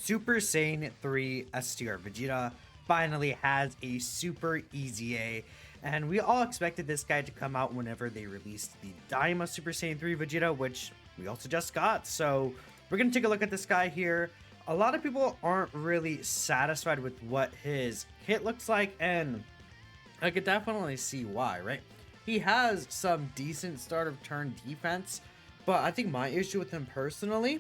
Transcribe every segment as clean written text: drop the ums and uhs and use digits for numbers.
Super Saiyan 3 STR Vegeta finally has a super easy A, and we all expected this guy to come out whenever they released the Daima Super Saiyan 3 Vegeta, which we also just got. So we're going to take a look at this guy here. A lot of people aren't really satisfied with what his hit looks like, and I could definitely see why, right? He has some decent start of turn defense, but I think my issue with him personally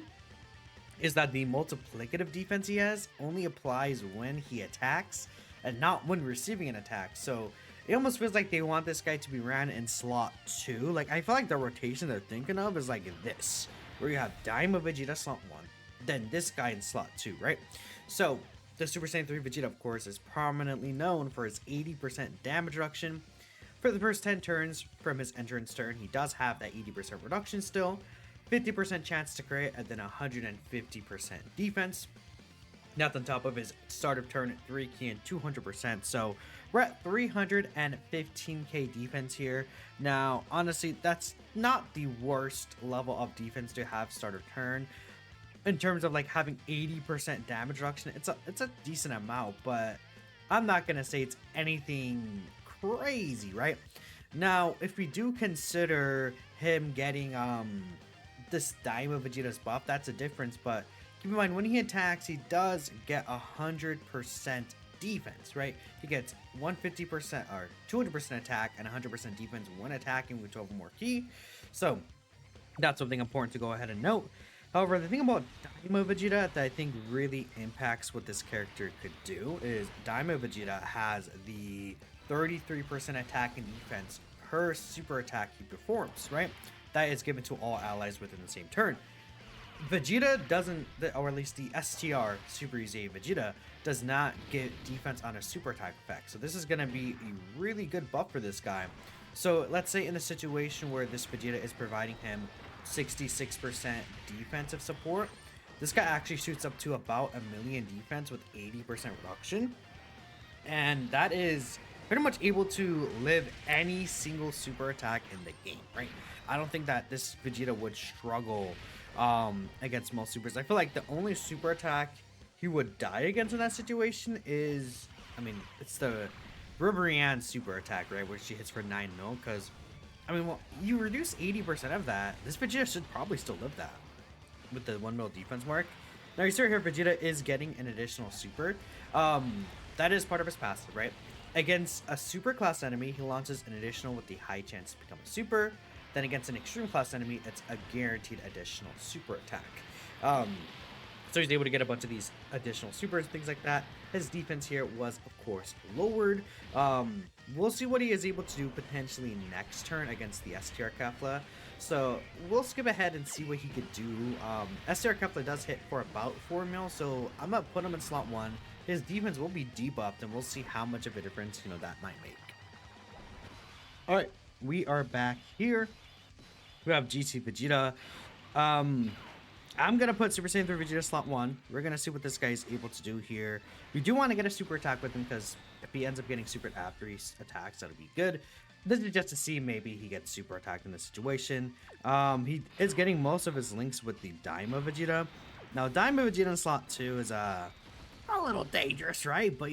is that the multiplicative defense he has only applies when he attacks and not when receiving an attack. So it almost feels like they want this guy to be ran in slot 2. Like, I feel like the rotation they're thinking of is like this, where you have Daima Vegeta slot 1, then this guy in slot 2, right? So the Super Saiyan 3 Vegeta, of course, is prominently known for his 80% damage reduction. For the first 10 turns from his entrance turn, he does have that 80% reduction still, 50% chance to crit, and then 150% defense. That's on top of his start of turn 3 key and 200%. So we're at 315k defense here. Now, honestly, that's not the worst level of defense to have start of turn. In terms of like having 80% damage reduction, it's a decent amount, but I'm not gonna say it's anything crazy, right? Now, if we do consider him getting this Daima Vegeta's buff, that's a difference, but keep in mind, when he attacks, he does get 100% defense, right? He gets 150% or 200% attack and 100% defense when attacking with 12 more key. So that's something important to go ahead and note. However, the thing about Daima Vegeta that I think really impacts what this character could do is Daima Vegeta has the 33% attack and defense per super attack he performs, right? That is given to all allies within the same turn. Vegeta doesn't, or at least the STR Super Easy Vegeta does not get defense on a super attack effect. So this is going to be a really good buff for this guy. So let's say in a situation where this Vegeta is providing him 66% defensive support, this guy actually shoots up to about 1,000,000 defense with 80% reduction, and that is pretty much able to live any single super attack in the game, right? I don't think that this Vegeta would struggle against most supers. I feel like the only super attack he would die against in that situation is, I mean, it's the Ribrianne super attack, right, where she hits for 9 mil, because I mean, well, you reduce 80% of that, this Vegeta should probably still live that with the 1 mil defense mark. Now you see right here, Vegeta is getting an additional super. That is part of his passive, right? Against a super class enemy, he launches an additional with the high chance to become a super. Then against an extreme class enemy, it's a guaranteed additional super attack. So he's able to get a bunch of these additional supers, things like that. His defense here was, of course, lowered. We'll see what he is able to do potentially next turn against the STR Kefla. So we'll skip ahead and see what he could do. STR Kefla does hit for about 4 mil, so I'm going to put him in slot 1. His defense will be debuffed, and we'll see how much of a difference, that might make. All right, we are back here. We have GT Vegeta. I'm going to put Super Saiyan 3 Vegeta slot 1. We're going to see what this guy is able to do here. We do want to get a super attack with him, because if he ends up getting super after he attacks, that'll be good. This is just to see maybe he gets super attacked in this situation. He is getting most of his links with the Daima Vegeta. Now, Daima Vegeta in slot 2 is a little dangerous, right? But,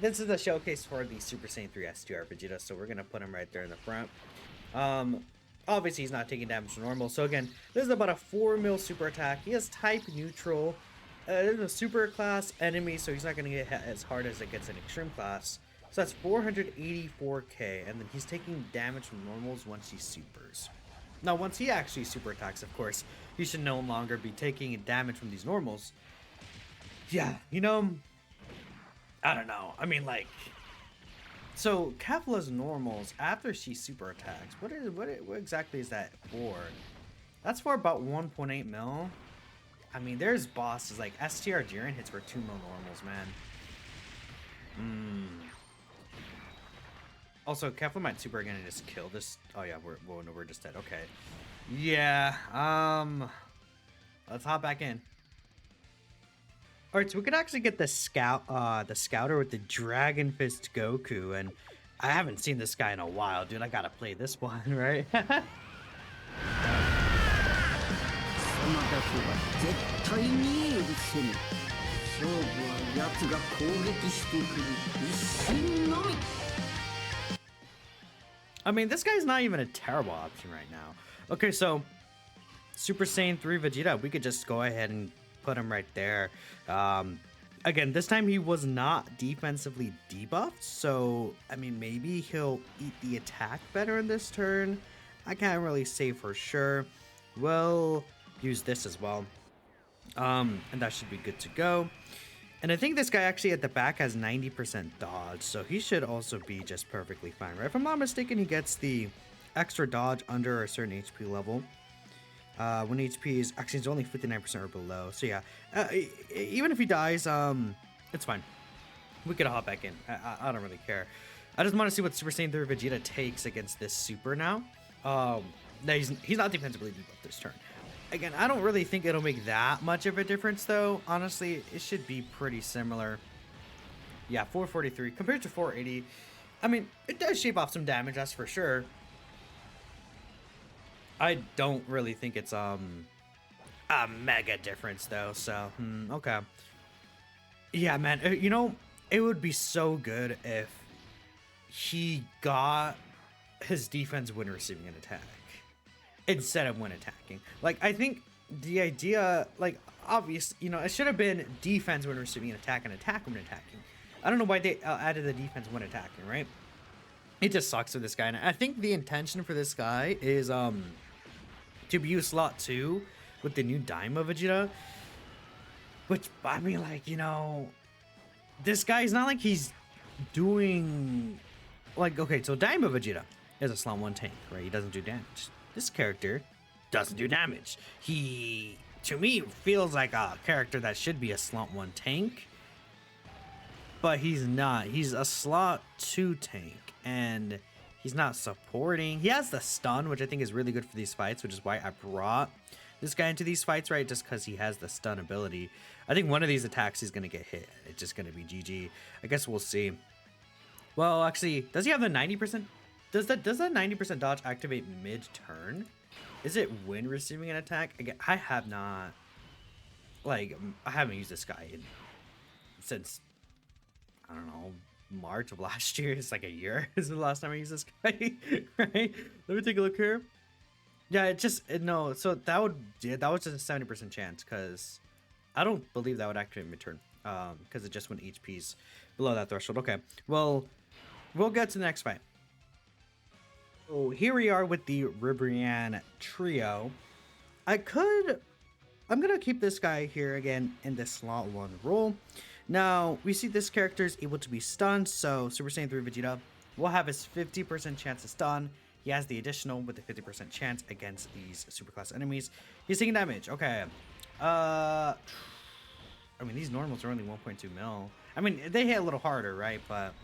this is a showcase for the Super Saiyan 3 STR Vegeta, so we're going to put him right there in the front. Obviously, he's not taking damage to normal. So again, this is about a 4 mil super attack. He has type neutral. This is a super class enemy, so he's not going to get hit as hard as it gets in extreme class. So that's 484k, and then he's taking damage from normals once he supers. Now, once he actually super attacks, of course, he should no longer be taking damage from these normals. Yeah, I don't know. I mean, like, so Kefla's normals after she super attacks, what exactly is that for? That's for about 1.8 mil. I mean, there's bosses like STR Jiren hits for 2 mil normals, man. Also, Kefla might super again and just kill this. Oh yeah, we're just dead. Okay. Yeah. Let's hop back in. Alright, so we could actually get the scouter with the Dragon Fist Goku, and I haven't seen this guy in a while, dude. I gotta play this one, right? が攻撃してくる一瞬のみ I mean, this guy's not even a terrible option right now. Okay, so Super Saiyan 3 Vegeta, we could just go ahead and put him right there. Again, this time he was not defensively debuffed, so I mean, maybe he'll eat the attack better in this turn. I can't really say for sure. We'll use this as well. And that should be good to go. And I think this guy actually at the back has 90% dodge, so he should also be just perfectly fine, right? If I'm not mistaken, he gets the extra dodge under a certain HP level. When HP is actually it's only 59% or below, so yeah. Even if he dies, it's fine. We could hop back in. I don't really care. I just want to see what Super Saiyan 3 Vegeta takes against this Super now. No, he's not defensively debuffed this turn. Again, I don't really think it'll make that much of a difference, though. Honestly, it should be pretty similar. Yeah, 443 compared to 480. I mean, it does shave off some damage, that's for sure. I don't really think it's a mega difference, though. So, okay. Yeah, man. You know, it would be so good if he got his defense when receiving an attack instead of when attacking. Like, I think the idea, like, obvious, you know, it should have been defense when receiving an attack and attack when attacking. I don't know why they added the defense when attacking, right? It just sucks for this guy. And I think the intention for this guy is to be used slot 2 with the new Daima Vegeta. Which, I mean, like, you know, this guy's not like he's doing, like, okay, so Daima Vegeta is a slot 1 tank, right? He doesn't do damage. This character doesn't do damage. He, to me, feels like a character that should be a slot 1 tank, but he's not. He's a slot 2 tank, and he's not supporting. He has the stun, which I think is really good for these fights, which is why I brought this guy into these fights, right? Just because he has the stun ability. I think one of these attacks he's going to get hit. It's just going to be GG. I guess we'll see. Well, actually, does he have the 90%? Does that 90% dodge activate mid-turn? Is it when receiving an attack? Again, I have not, like, I haven't used this guy since, I don't know, March of last year. It's like a year is the last time I used this guy, right? Let me take a look here. Yeah, no, so that was just a 70% chance, because I don't believe that would activate mid-turn, because it just went HPs below that threshold. Okay, well, we'll get to the next fight. So here we are with the Ribrianne trio. I'm gonna keep this guy here again in the slot 1 role. Now, we see this character is able to be stunned, so Super Saiyan 3 Vegeta will have his 50% chance to stun. He has the additional with the 50% chance against these superclass enemies. He's taking damage. Okay. I mean, these normals are only 1.2 mil. I mean, they hit a little harder, right? But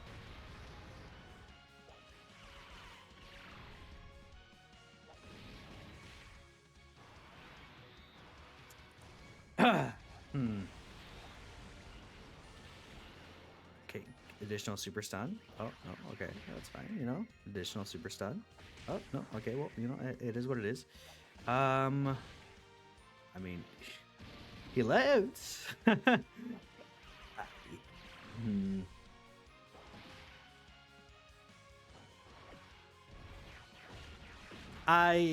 okay, additional super stun. Oh, no, okay, that's fine, you know. Additional super stun. Oh, no, okay, well, you know, it is what it is. I mean, he lived. I'm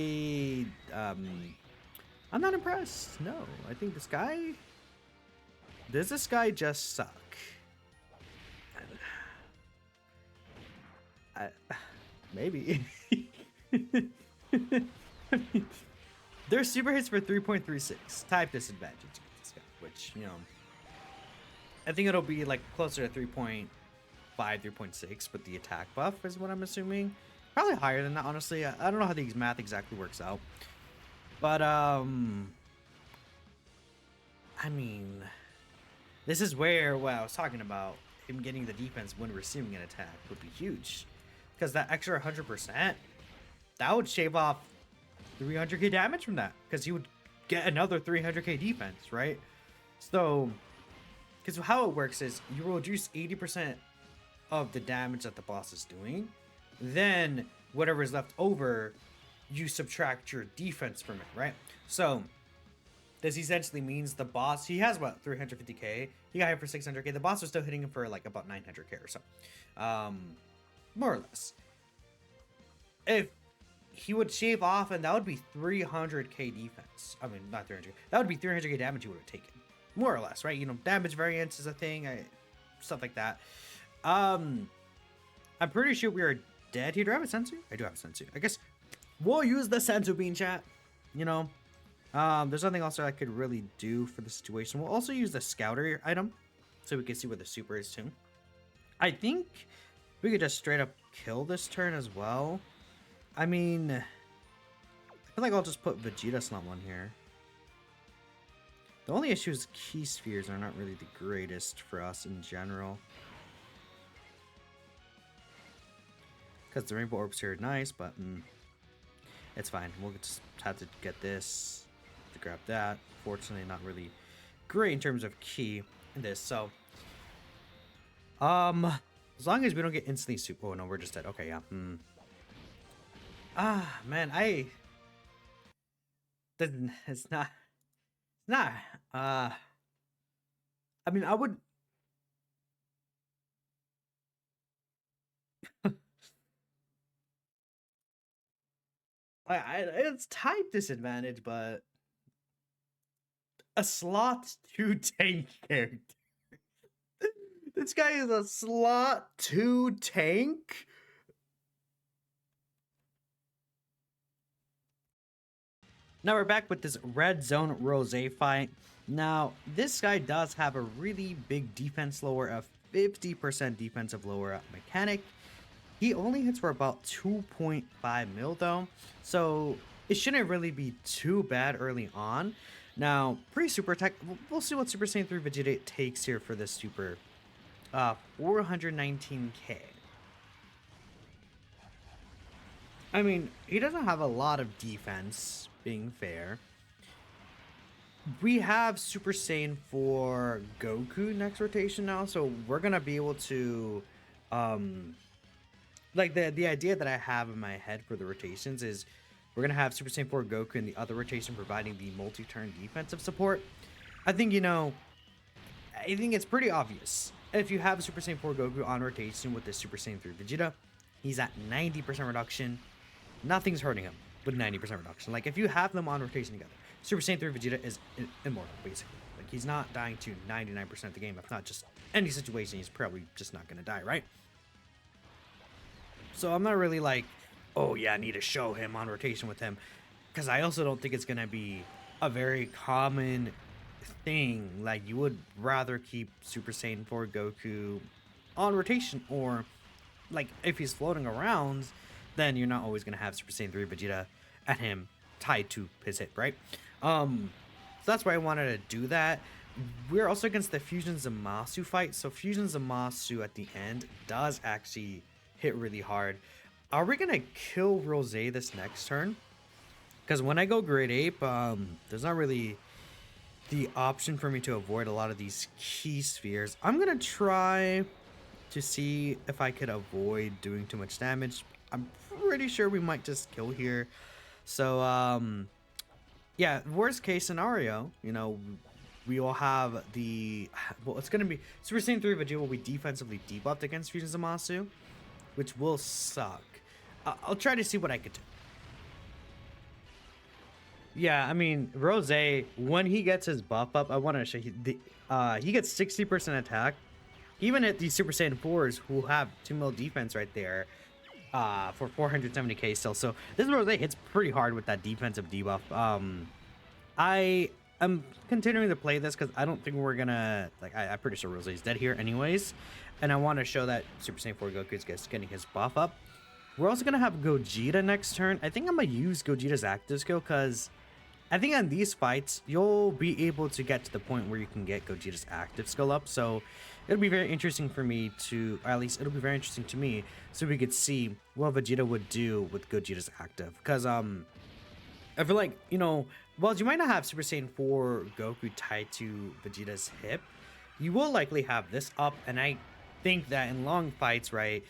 not impressed. No, I think this guy. Does this guy just suck? Maybe. There's super hits for 3.36 type disadvantage against this guy, which, you know, I think it'll be like closer to 3.5, 3.6, but the attack buff is what I'm assuming. Probably higher than that, honestly. I don't know how the math exactly works out. But, I mean, this is where what I was talking about, him getting the defense when receiving an attack would be huge. Because that extra 100%, that would shave off 300k damage from that. Because he would get another 300k defense, right? So, because how it works is you will reduce 80% of the damage that the boss is doing. Then, whatever is left over, you subtract your defense from it, right? So, This essentially means the boss, he has about 350k. He got hit for 600k. The boss was still hitting him for like about 900k or so. More or less. If he would shave off, and that would be 300k defense. I mean, not 300. That would be 300k damage he would have taken. More or less, right? You know, damage variance is a thing. Stuff like that. I'm pretty sure we are dead here. Do I have a sensu? I do have a sensu. I guess we'll use the sensu bean, chat. You know, there's nothing else that I could really do for the situation. We'll also use the scouter item so we can see where the super is too. I think we could just straight up kill this turn as well. I mean, I feel like I'll just put Vegeta Slump on here. The only issue is key spheres are not really the greatest for us in general. Because the rainbow orbs here are nice, but it's fine. We'll just have to get this to grab that. Fortunately, not really great in terms of key in this. So, as long as we don't get instantly super. Oh no, we're just dead. Okay, yeah. Ah, man, it's not. I mean, I would. It's type disadvantage, but a slot 2 tank character. This guy is a slot 2 tank. Now we're back with this red Zone Rosé fight. Now, this guy does have a really big defense lower, a 50% defensive lower mechanic. He only hits for about 2.5 mil though, so it shouldn't really be too bad early on. Now, pre-super attack, we'll see what Super Saiyan 3 Vegeta takes here for this super. 419k. I mean, he doesn't have a lot of defense, being fair. We have Super Saiyan for Goku next rotation now, so we're gonna be able to, like the idea that I have in my head for the rotations is we're gonna have Super Saiyan 4 Goku in the other rotation providing the multi-turn defensive support. I think, you know, I think it's pretty obvious. If you have Super Saiyan 4 Goku on rotation with the Super Saiyan 3 Vegeta, he's at 90% reduction. Nothing's hurting him with 90% reduction. Like, if you have them on rotation together, Super Saiyan 3 Vegeta is immortal, basically. Like, he's not dying to 99% of the game. If not just any situation, he's probably just not going to die, right? So I'm not really like, oh yeah, I need to show him on rotation with him. Because I also don't think it's going to be a very common thing. Like, you would rather keep Super Saiyan 4 Goku on rotation, or like if he's floating around, then you're not always gonna have Super Saiyan 3 Vegeta and him tied to his hip, right? So that's why I wanted to do that. We're also against the Fusion Zamasu fight, so Fusion Zamasu at the end does actually hit really hard. Are we gonna kill Rosé this next turn? Because when I go Great Ape, there's not really the option for me to avoid a lot of these key spheres. I'm gonna try to see if I could avoid doing too much damage. I'm pretty sure we might just kill here. So, yeah, worst case scenario, you know, we will have the, well, it's gonna be Super Saiyan 3 Vegeta will be defensively debuffed against Fusion Zamasu, which will suck. I'll try to see what I could do. Yeah, I mean, Rosé, when he gets his buff up, I want to show you he gets 60% attack. Even at these Super Saiyan 4s who have 2 mil defense right there, for 470k still. So this Rosé hits pretty hard with that defensive debuff. I am continuing to play this because I don't think we're gonna, like, I'm pretty sure Rosé is dead here anyways. And I want to show that Super Saiyan 4 Goku is getting his buff up. We're also gonna have Gogeta next turn. I think I'm gonna use Gogeta's active skill because I think on these fights, you'll be able to get to the point where you can get Gogeta's active skill up. So it'll be very interesting for me to, or at least it'll be very interesting to me, so we could see what Vegeta would do with Gogeta's active. Because, I feel like, you know, while you might not have Super Saiyan 4 Goku tied to Vegeta's hip, you will likely have this up. And I think that in long fights, right,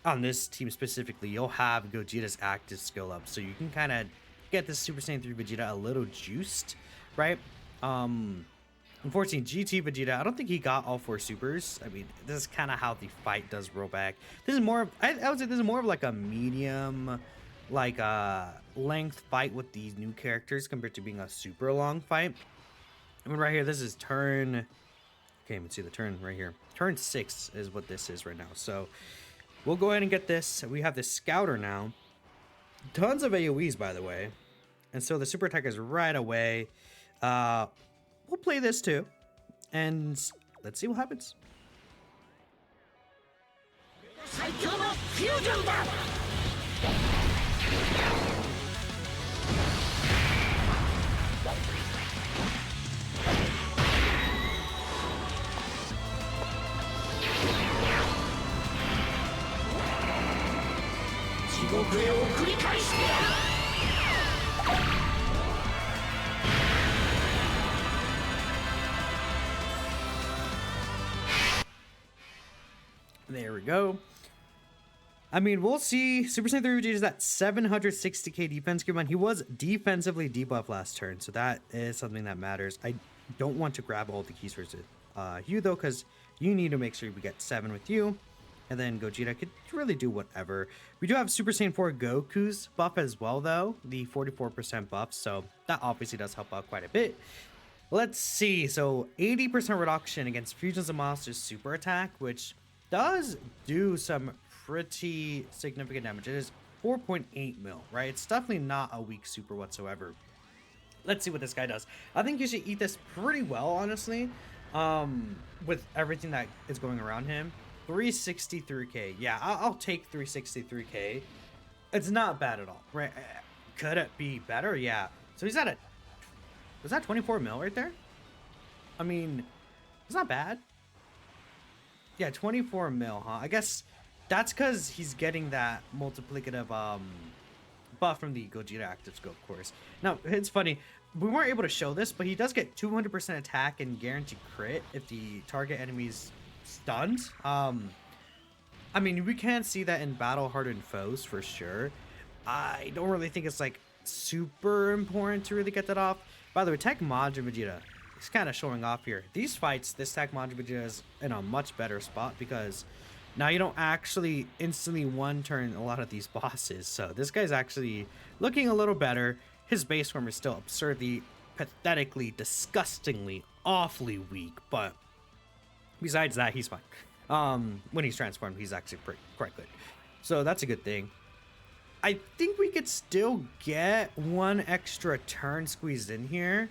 on this team specifically, you'll have Gogeta's active skill up. So you can kind of get this Super Saiyan 3 Vegeta a little juiced, right? Unfortunately, GT Vegeta, I don't think he got all 4 supers. I mean, this is kind of how the fight does roll back. This is more of, I would say this is more of like a medium, like length fight with these new characters compared to being a super long fight. I mean, right here, this is turn, okay, you can see the turn right here. Turn 6 is what this is right now. So we'll go ahead and get this. We have the Scouter now. Tons of AoEs, by the way. And so the super attack is right away. We'll play this too, and let's see what happens. There we go. I mean, we'll see. Super Saiyan 3 Vegeta is at 760k defense. Keep in mind, he was defensively debuffed last turn, so that is something that matters. I don't want to grab all the keys for you, though, because you need to make sure we get 7 with you. And then Gogeta could really do whatever. We do have Super Saiyan 4 Goku's buff as well, though. The 44% buff, so that obviously does help out quite a bit. Let's see. So 80% reduction against Fusion Zamasu's super attack, which does do some pretty significant damage. It is 4.8 mil, right? It's definitely not a weak super whatsoever. Let's see what this guy does. I think you should eat this pretty well, honestly, with everything that is going around him. 363k. Yeah, I'll take 363k. It's not bad at all, right? Could it be better? Yeah. So he's at a... Was that 24 mil right there? I mean, it's not bad. Yeah, 24 mil, huh? I guess that's because he's getting that multiplicative buff from the Gogeta active scope, of course. Now, it's funny. We weren't able to show this, but he does get 200% attack and guaranteed crit if the target enemy's stunned. I mean, we can see that in battle-hardened foes for sure. I don't really think it's like super important to really get that off. By the way, Tech Majin Vegeta, he's kind of showing off here. These fights, this Tech Majin Vegeta is in a much better spot because now you don't actually instantly one-turn a lot of these bosses. So this guy's actually looking a little better. His base form is still absurdly, pathetically, disgustingly, awfully weak. But besides that, he's fine. When he's transformed, he's actually quite good. So that's a good thing. I think we could still get one extra turn squeezed in here.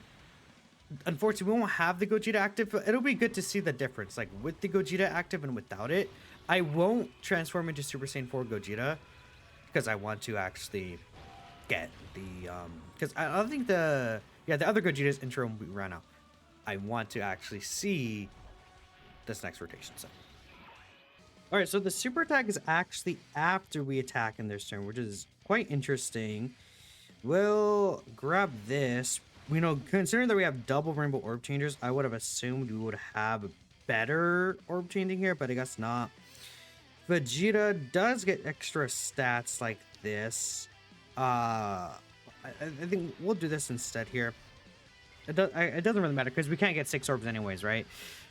Unfortunately, we won't have the Gogeta active, but it'll be good to see the difference, like with the Gogeta active and without it. I won't transform into Super Saiyan 4 Gogeta because I want to actually get the because I don't think the other Gogeta's intro will be run out. I want to actually see this next rotation. So all right, so the super attack is actually after we attack in this turn, which is quite interesting. We'll grab this. You know, considering that we have double rainbow orb changers, I would have assumed we would have better orb changing here, but I guess not. Vegeta does get extra stats like this. I think we'll do this instead here. It doesn't really matter because we can't get 6 orbs anyways, right?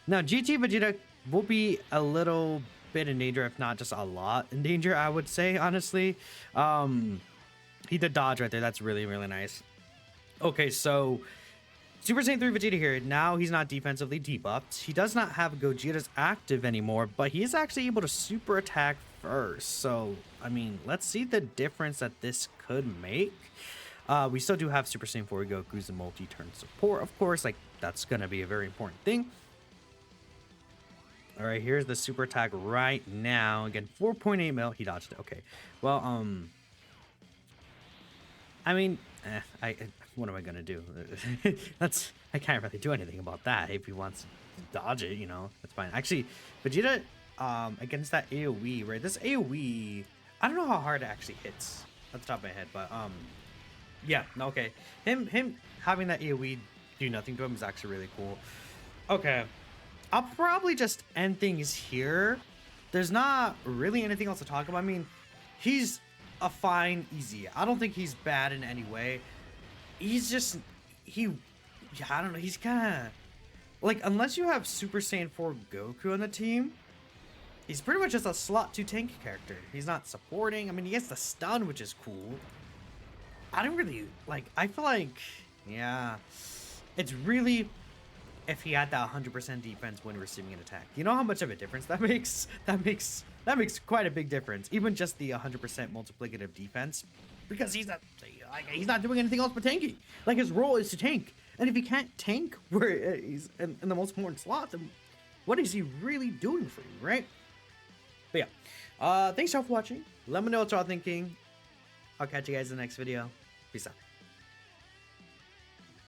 Now, GT Vegeta will be a little bit in danger, if not just a lot in danger, I would say, honestly. He did dodge right there. That's really, really nice. Okay, so Super Saiyan 3 Vegeta here. Now he's not defensively debuffed. He does not have Gogeta's active anymore, but he is actually able to super attack first. So, I mean, let's see the difference that this could make. We still do have Super Saiyan 4 Goku's multi-turn support, of course. Like, that's going to be a very important thing. All right, here's the super attack right now. Again, 4.8 mil. He dodged it. Okay. Well, I mean, what am I gonna do? I can't really do anything about that. If he wants to dodge it, you know, that's fine. Actually, Vegeta, against that AoE, right? This AoE, I don't know how hard it actually hits at the top of my head, but yeah, okay. Him having that AoE do nothing to him is actually really cool. Okay. I'll probably just end things here. There's not really anything else to talk about. I mean, he's a fine easy. I don't think he's bad in any way. He's just, he yeah, I don't know. He's kind of like, unless you have Super Saiyan 4 Goku on the team, he's pretty much just a slot 2 tank character. He's not supporting. I mean, he gets the stun, which is cool. I don't really like. I feel like, yeah, it's really if he had that 100% defense when receiving an attack. You know how much of a difference that makes? That makes quite a big difference. Even just the 100% multiplicative defense, because he's not doing anything else but tanking. Like, his role is to tank, and if he can't tank where he's in the most important slot, then what is he really doing for you, right? But yeah, thanks y'all for watching. Let me know what y'all thinking. I'll catch you guys in the next video. Peace out.